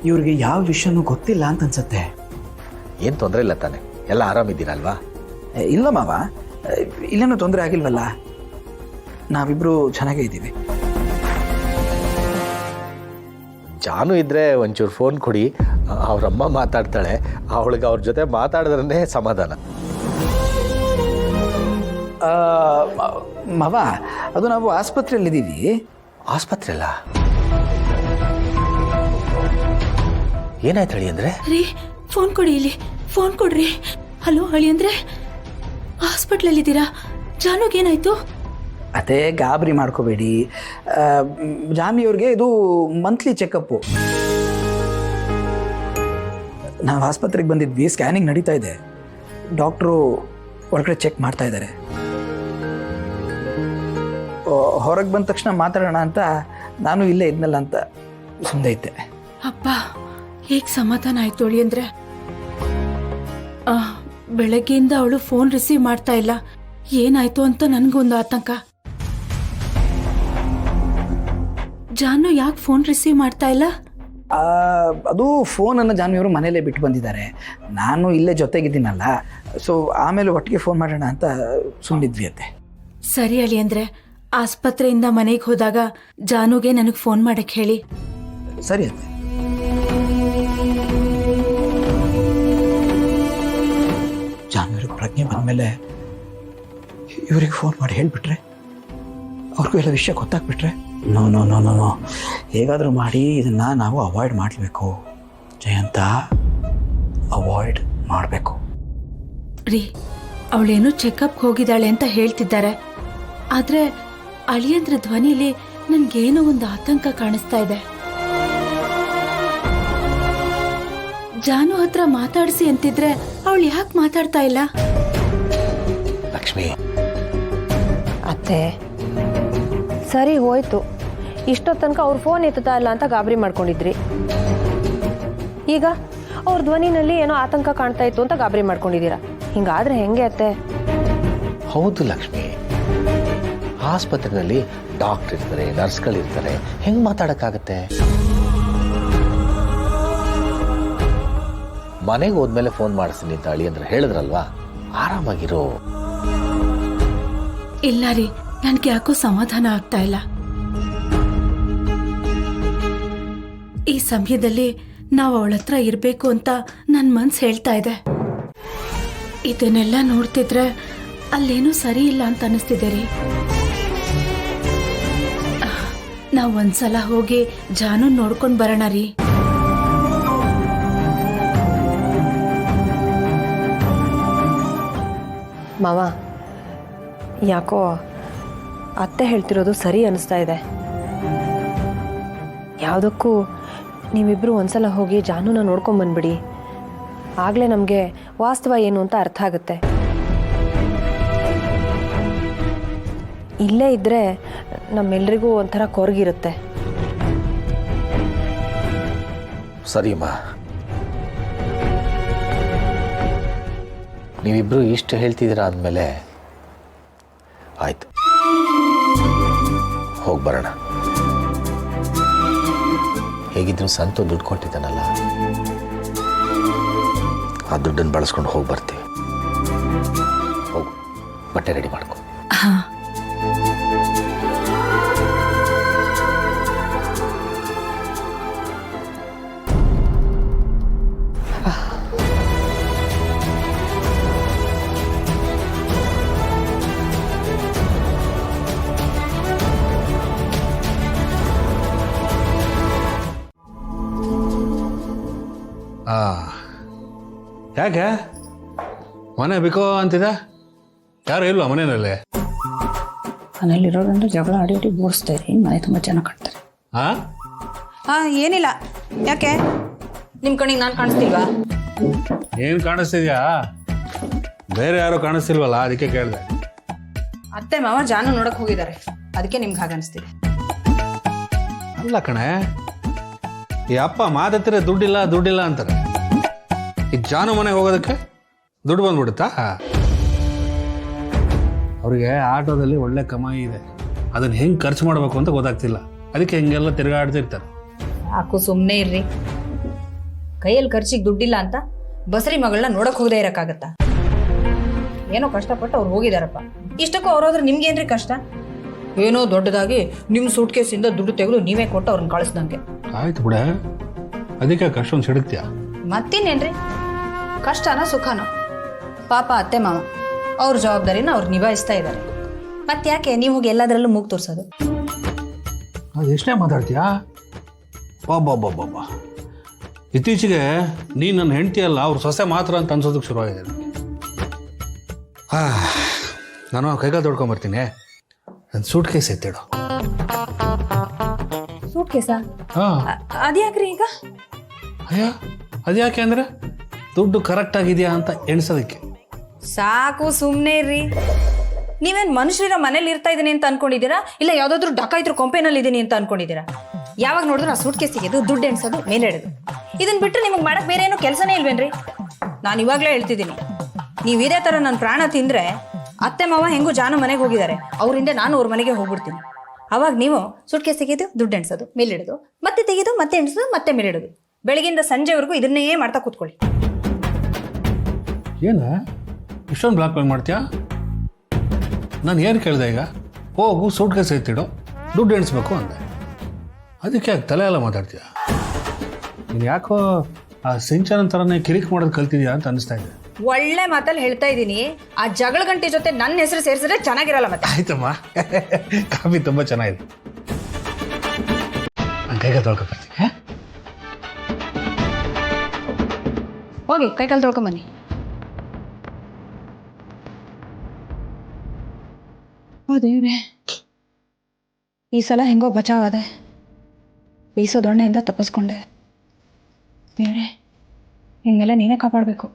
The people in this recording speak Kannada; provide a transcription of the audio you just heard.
ಇವ್ರಿಗೆ ಯಾವ ವಿಷಯನೂ ಗೊತ್ತಿಲ್ಲ ಅಂತ ಅನ್ಸುತ್ತೆ. ಏನು ತೊಂದರೆ ಇಲ್ಲ ತಾನೆ? ಎಲ್ಲ ಆರಾಮಿದ್ದೀರಲ್ವಾ? ಇಲ್ಲ ಮಾವ, ಇಲ್ಲೇನೂ ತೊಂದರೆ ಆಗಿಲ್ವಲ್ಲ, ನಾವಿಬ್ರು ಚೆನ್ನಾಗೇ ಇದ್ದೀವಿ. ಜಾನು ಇದ್ದರೆ ಒಂಚೂರು ಫೋನ್ ಕೊಡಿ, ಅವರಮ್ಮ ಮಾತಾಡ್ತಾಳೆ, ಅವಳಿಗೆ ಅವ್ರ ಜೊತೆ ಮಾತಾಡಿದ್ರೇ ಸಮಾಧಾನ. ಮಾವ, ಅದು ನಾವು ಆಸ್ಪತ್ರೆಯಲ್ಲಿದ್ದೀವಿ. ಆಸ್ಪತ್ರೆ ಅಲ್ಲ? ಏನಾಯ್ತು ಹೇಳಿ ಅಂದರೆ? ರೀ, ಫೋನ್ ಕೊಡಿ, ಇಲ್ಲಿ ಫೋನ್ ಕೊಡ್ರಿ. ಹಲೋ ಹೇಳಿ ಅಂದ್ರೆ, ಹಾಸ್ಪಿಟ್ಲಲ್ಲಿದ್ದೀರಾ? ಜಾನುಗೇನಾಯ್ತು? ಅದೇ ಗಾಬರಿ ಮಾಡ್ಕೋಬೇಡಿ, ಜಾನ್ವಿಯವ್ರಿಗೆ ಇದು ಮಂತ್ಲಿ ಚೆಕಪ್ಪು. ನಾವು ಆಸ್ಪತ್ರೆಗೆ ಬಂದಿದ್ವಿ, ಸ್ಕ್ಯಾನಿಂಗ್ ನಡೀತಾ ಇದೆ, ಡಾಕ್ಟ್ರು ಒಳಗಡೆ ಚೆಕ್ ಮಾಡ್ತಾ ಇದ್ದಾರೆ. ಹೊರಗೆ ಬಂದ ತಕ್ಷಣ ಮಾತಾಡೋಣ ಅಂತ ನಾನು ಇಲ್ಲೇ ಇದ್ನಲ್ಲ ಅಂತ ಸುಮ್ಮನೆ ಇದ್ದೆ. ಅಪ್ಪ, ಹೇಗೆ ಸಮಾಧಾನ ಆಯ್ತು ಹೇಳಿ ಅಂದ್ರೆ? ಬೆಳಗ್ಗೆಯಿಂದ ಅವಳು ಫೋನ್ ರಿಸೀವ್ ಮಾಡ್ತಾ ಇಲ್ಲ, ಏನಾಯ್ತು ಅಂತ ನನ್ಗೊಂದು ಆತಂಕ. ಜಾನು ಯಾಕೆ ಫೋನ್ ರಿಸೀವ್ ಮಾಡ್ತಾ ಇಲ್ಲ? ಅದು ಫೋನನ್ನು ಜಾನ್ವಿಯವರು ಮನೇಲೇ ಬಿಟ್ಟು ಬಂದಿದ್ದಾರೆ, ನಾನು ಇಲ್ಲೇ ಜೊತೆಗಿದ್ದೀನಲ್ಲ, ಸೊ ಆಮೇಲೆ ಒಟ್ಟಿಗೆ ಫೋನ್ ಮಾಡೋಣ ಅಂತ ಸುಮ್ಮನಿದ್ವಿ ಅತ್ತೆ. ಸರಿ ಅಳಿ ಅಂದ್ರೆ, ಆಸ್ಪತ್ರೆಯಿಂದ ಮನೆಗೆ ಹೋದಾಗ ಜಾನುಗೆ ನನಗೆ ಫೋನ್ ಮಾಡಕ್ಕೆ ಹೇಳಿ. ಸರಿ ಅತ್ತೆ. ಜಾನ್ವಿಯವ್ರಿಗೆ ಪ್ರಜ್ಞೆ ಬಂದಮೇಲೆ ಇವರಿಗೆ ಫೋನ್ ಮಾಡಿ ಹೇಳಿಬಿಟ್ರೆ, ಅವ್ರಿಗೂ ಎಲ್ಲ ವಿಷಯ ಗೊತ್ತಾಗ್ಬಿಟ್ರೆ, no no no no no, ಹೇಗಾದರೂ ಮಾಡಿ ಇದನ್ನು ನಾವು ಅವಾಯ್ಡ್ ಮಾಡಬೇಕು ಜಯಂತ, ಅವಾಯ್ಡ್ ಮಾಡಬೇಕು. ರೀ, ಅವಳೇನು ಚೆಕಪ್ ಹೋಗಿದ್ದಾಳೆ ಅಂತ ಹೇಳ್ತಿದ್ದಾರೆ, ಆದ್ರೆ ಅಳಿಯಂದ್ರ ಧ್ವನಿಲಿ ನನ್ಗೇನೋ ಒಂದು ಆತಂಕ ಕಾಣಿಸ್ತಾ ಇದೆ. ಜಾನು ಹತ್ರ ಮಾತಾಡಿಸಿ ಅಂತಿದ್ರೆ ಅವಳು ಯಾಕೆ ಮಾತಾಡ್ತಾ ಇಲ್ಲ? ಲಕ್ಷ್ಮಿ ಅತ್ತೆ, ಸರಿ ಹೋಯ್ತು, ಇಷ್ಟೊತ್ತು ತನಕ ಅವ್ರ ಫೋನ್ ಎತ್ತುತ್ತಾ ಇಲ್ಲ ಅಂತ ಗಾಬರಿ ಮಾಡ್ಕೊಂಡಿದ್ರಿ, ಈಗ ಅವ್ರ ಧ್ವನಿನಲ್ಲಿ ಏನೋ ಆತಂಕ ಕಾಣ್ತಾ ಇತ್ತು ಅಂತ ಗಾಬರಿ ಮಾಡ್ಕೊಂಡಿದ್ದೀರಾ. ಹಿಂಗಾದ್ರೆ ಹೆಂಗೆ ಅತ್ತೆ? ಹೌದು ಲಕ್ಷ್ಮಿ, ಆಸ್ಪತ್ರೆಯಲ್ಲಿ ಡಾಕ್ಟರ್ ಇರ್ತಾರೆ, ನರ್ಸ್ಗಳಿರ್ತಾರೆ, ಹೆಂಗೆ ಮಾತಾಡೋಕ್ಕಾಗತ್ತೆ? ಮನೆಗೆ ಹೋದ್ಮೇಲೆ ಫೋನ್ ಮಾಡಿಸ್ತೀನಿ ಅಂತ ಅಳಿ ಅಂದ್ರೆ ಹೇಳಿದ್ರಲ್ವಾ, ಆರಾಮಾಗಿರೋ. ಇಲ್ಲ ರೀ, ನನ್ಗೆ ಯಾಕೋ ಸಮಾಧಾನ ಆಗ್ತಾ ಇಲ್ಲ. ಈ ಸಮಯದಲ್ಲಿ ನಾವು ಅವಳ ಹತ್ರ ಇರ್ಬೇಕು ಅಂತ ನನ್ ಮನ್ಸು ಹೇಳ್ತಾ ಇದೆ. ಇದನ್ನೆಲ್ಲ ನೋಡ್ತಿದ್ರೆ ಅಲ್ಲೇನೂ ಸರಿ ಇಲ್ಲ ಅಂತ ಅನಿಸ್ತಿದೆ ರೀ. ನಾವ್ ಒಂದ್ಸಲ ಹೋಗಿ ಜಾನು ನೋಡ್ಕೊಂಡ್ ಬರೋಣ ರೀ. ಮಾವ, ಯಾಕೋ ಅತ್ತೆ ಹೇಳ್ತಿರೋದು ಸರಿ ಅನಿಸ್ತಾ ಇದೆ. ಯಾವುದಕ್ಕೂ ನೀವಿಬ್ರು ಒಂದ್ಸಲ ಹೋಗಿ ಜಾನುನ ನೋಡ್ಕೊಂಬಂದ್ಬಿಡಿ, ಆಗಲೇ ನಮಗೆ ವಾಸ್ತವ ಏನು ಅಂತ ಅರ್ಥ ಆಗುತ್ತೆ. ಇಲ್ಲೇ ಇದ್ದರೆ ನಮ್ಮೆಲ್ರಿಗೂ ಒಂಥರ ಕೊರಗಿರುತ್ತೆ. ಸರಿಯಮ್ಮ, ನೀವಿಬ್ರು ಇಷ್ಟು ಹೇಳ್ತಿದ್ದೀರಾ ಅಂದಮೇಲೆ ಆಯ್ತು, ಹೋಗಿ ಬರೋಣ. ಹೇಗಿದ್ರು ಸಂತು ದುಡ್ಡು ಕೊಟ್ಟಿದ್ದಾನಲ್ಲ, ಆ ದುಡ್ಡನ್ನು ಬಳಸ್ಕೊಂಡು ಹೋಗಿ ಬರ್ತೀವಿ. ಹೋಗು, ಬಟ್ಟೆ ರೆಡಿ ಮಾಡ್ಕೊ. ಹಾ, ಯಾಕೆ ಮನೆ ಬೇಕೋ ಅಂತಿದೆ? ಯಾರು ಇಲ್ವಾ ಮನೆಯಲ್ಲಿ? ಮನೇಲಿರೋದಂದ್ರೆ ಜಗಳ ಆಡಿ ಬೋಡಿಸ್ತಾರೆ, ಮನೆ ತುಂಬ ಜನ ಕಾಣ್ತಾರೆ. ಏನಿಲ್ಲ. ಯಾಕೆ ನಿಮ್ಮ ಕಣ್ಣಿಗೆ ನಾನು ಕಾಣಿಸ್ತಿಲ್ವಾ? ಏನು ಕಾಣಿಸ್ತಿದ್ಯಾ? ಬೇರೆ ಯಾರು ಕಾಣಿಸ್ತಿಲ್ವಲ್ಲ, ಅದಕ್ಕೆ ಕೇಳಿದೆ. ಅತ್ತೆ ಮಾವ ಜಾನು ನೋಡಕ್ ಹೋಗಿದ್ದಾರೆ, ಅದಕ್ಕೆ ನಿಮ್ಗೆ ಹಾಗೆ ಅನಿಸ್ತಿದೆ. ಅಲ್ಲ ಕಣೆ, ಈ ಅಪ್ಪ ಮಾತಾಡ್ತಿರ ದುಡ್ಡಿಲ್ಲ ಅಂತಾರೆ. ಈ ಜಾನು ಮನೆಗೆ ಹೋಗೋದಕ್ಕೆ ದುಡ್ಡು ಬಂದ್ಬಿಡುತ್ತಾ? ಅವ್ರಿಗೆ ಆಟೋದಲ್ಲಿ ಒಳ್ಳೆ ಕಮಾಯಿ ಇದೆ, ಅದನ್ನ ಹೆಂಗೆ ಖರ್ಚು ಮಾಡಬೇಕು ಅಂತ ಗೊತ್ತಾಗ್ತಿಲ್ಲ, ಅದಕ್ಕೆ ಹಿಂಗೆಲ್ಲ ತಿರುಗಾಡ್ತಿರ್ತಾರೆ. ಸಾಕು, ಸುಮ್ಮನೆ ಇರ್ರಿ. ಕೈಯಲ್ಲಿ ಖರ್ಚಿಗೆ ದುಡ್ಡಿಲ್ಲ ಅಂತ ಬಸರಿ ಮಗಳನ್ನ ನೋಡಕ್ ಹೋಗದೆ ಇರಕ್ಕಾಗತ್ತಾ? ಏನೋ ಕಷ್ಟಪಟ್ಟು ಅವ್ರು ಹೋಗಿದಾರಪ್ಪ. ಇಷ್ಟಕ್ಕೂ ಅವ್ರೋದ್ರೆ ನಿಮ್ಗೇನ್ರಿ ಕಷ್ಟ? ಏನೋ ದೊಡ್ಡದಾಗಿ ನಿಮ್ಮ ಸೂಟ್ ಕೇಸಿಂದ ದುಡ್ಡು ತೆಗೆದು ನೀವೇ ಕೊಟ್ಟು ಅವ್ರನ್ನ ಕಳಿಸ್ದಂಗೆ. ಆಯ್ತು ಬಿಡ, ಅದಕ್ಕೆ ಕಷ್ಟೊಂದು ಸಿಡುತ್ತೀಯ. ಮತ್ತಿನ್ನೇನ್ರಿ, ಕಷ್ಟನ ಸುಖನೋ ಪಾಪ ಅತ್ತೆ ಮಾವ ಅವ್ರ ಜವಾಬ್ದಾರಿನ ಅವ್ರು ನಿಭಾಯಿಸ್ತಾ ಇದ್ದಾರೆ. ಮತ್ತೆ ಯಾಕೆ ನೀವು ಹೋಗಿ ಎಲ್ಲದರಲ್ಲೂ ಮೂಗ್ ತೋರ್ಸೋದು? ಅದು ಎಷ್ಟೇ ಮಾತಾಡ್ತೀಯಾ? ಬಾಬಾ ಇತ್ತೀಚೆಗೆ ನೀನು ನನ್ನ ಹೆಂಡತಿ ಅಲ್ಲ, ಅವ್ರ ಸೊಸೆ ಮಾತ್ರ ಅಂತ ಅನ್ಸೋದಕ್ಕೆ ಶುರುವಾಗಿದೆ. ನಾನು ಕೈಗಾಲ ತೊಡ್ಕೊಂಬರ್ತೀನಿ. ನನ್ನ ಸೂಟ್ ಕೇಸ್ ಎತ್ತಿಡು. ಸೂಟ್ ಕೇಸಾ? ಹಾಂ. ಅದ್ಯಾಕ್ರಿ ಈಗ? ಅಯ್ಯ, ಅದ್ಯಾಕೆ ಅಂದರೆ ದುಡ್ಡು ಕರೆಕ್ಟ್ ಆಗಿದೆಯಾ ಅಂತ ಎಣಿಸೋದಕ್ಕೆ. ಸಾಕು, ಸುಮ್ಮನೆ ಇರ್ರಿ. ನೀವೇನು ಮನುಷ್ಯರ ಮನೇಲಿ ಇರ್ತಾ ಇದ್ದೀನಿ ಅಂತ ಅನ್ಕೊಂಡಿದ್ದೀರಾ, ಇಲ್ಲ ಯಾವುದಾದ್ರೂ ಡಕಾಯಿತ್ರ ಕೊಂಪೆನಲ್ಲಿ ಇದ್ದೀನಿ ಅಂತ ಅನ್ಕೊಂಡಿದ್ದೀರಾ? ಯಾವಾಗ ನೋಡಿದ್ರು ಆ ಸೂಟ್ ಕೇಸಿಗೆ ದುಡ್ಡು ಎಣಿಸೋದು, ಮೇಲೆ ಇಡೋದು. ಇದನ್ನ ಬಿಟ್ಟರೆ ನಿಮಗೆ ಮಾಡಕ್ಕೆ ಬೇರೆ ಏನೋ ಕೆಲಸನೇ ಇಲ್ವೇನ್ರಿ? ನಾನು ಇವಾಗಲೇ ಹೇಳ್ತಿದ್ದೀನಿ, ನೀವು ಇದೇ ಥರ ನನ್ನ ಪ್ರಾಣ ತಿಂದರೆ ಅತ್ತೆ ಮಾವ ಹೆಂಗೂ ಜಾನು ಮನೆಗೆ ಹೋಗಿದ್ದಾರೆ, ಅವರಿಂದ ನಾನು ಅವ್ರ ಮನೆಗೆ ಹೋಗ್ಬಿಡ್ತೀನಿ. ಅವಾಗ ನೀವು ಸೂಟ್ ಕೇಸ್ ತೆಗೆದು ದುಡ್ಡು ಎಣಿಸೋದು, ಮೇಲಿಡೋದು, ಮತ್ತೆ ತೆಗೆದು ಮತ್ತೆ ಎಣಿಸೋದು, ಮತ್ತೆ ಮೇಲಿಡೋದು. ಬೆಳಗಿಂದ ಸಂಜೆವರೆಗೂ ಇದನ್ನೇ ಮಾಡ್ತಾ ಕೂತ್ಕೊಳ್ಳಿ. ಏನ ಇಷ್ಟೊಂದು ಬ್ಲಾಕ್ ಮೇಲ್ ಮಾಡ್ತೀಯಾ? ನಾನು ಏನು ಕೇಳಿದೆ ಈಗ? ಹೋಗು ಸೂಟ್ ಕೇಸ್ ಎತ್ತಿಡು, ದುಡ್ಡು ಎಣಿಸ್ಬೇಕು ಅಂದೆ. ಅದಕ್ಕೆ ಯಾಕೆ ತಲೆ ಎಲ್ಲ ಮಾತಾಡ್ತೀಯ? ನೀನು ಯಾಕೋ ಆ ಸಿಂಚನ ಥರನೇ ಕಿರಿಕ್ ಮಾಡೋದು ಕಲ್ತಿದ್ಯಾ ಅಂತ ಅನಿಸ್ತಾ ಇದೆ. ಒಳ್ಳೆ ಮಾತಲ್ಲಿ ಹೇಳ್ತಾ ಇದ್ದೀನಿ, ಆ ಜಗಳ ಗಂಟೆ ಜೊತೆ ನನ್ನ ಹೆಸರು ಸೇರಿಸಿದ್ರೆ ಚೆನ್ನಾಗಿರಲ್ಲ. ಮತ್ತೆ ಆಯ್ತಮ್ಮ, ಕಾಫಿ ತುಂಬ ಚೆನ್ನಾಗಿದೆ. ನಾನು ಕೈಗೆ ತೊಳ್ಕೊಬರ್ತೀನಿ. ಹೋಗಿ ಕೈಕಾಲು ತೊಳ್ಕೊಂಬನ್ನಿ. ಓ ದೇವ್ರೆ, ಈ ಸಲ ಹೆಂಗೋ ಬಚಾವಾದೆ. ಬೀಸೋ ದೊಣ್ಣೆಯಿಂದ ತಪ್ಪಿಸ್ಕೊಂಡೆ. ದೇವ್ರೆ, ಹಿಂಗೆಲ್ಲ ನೀನೇ ಕಾಪಾಡಬೇಕು.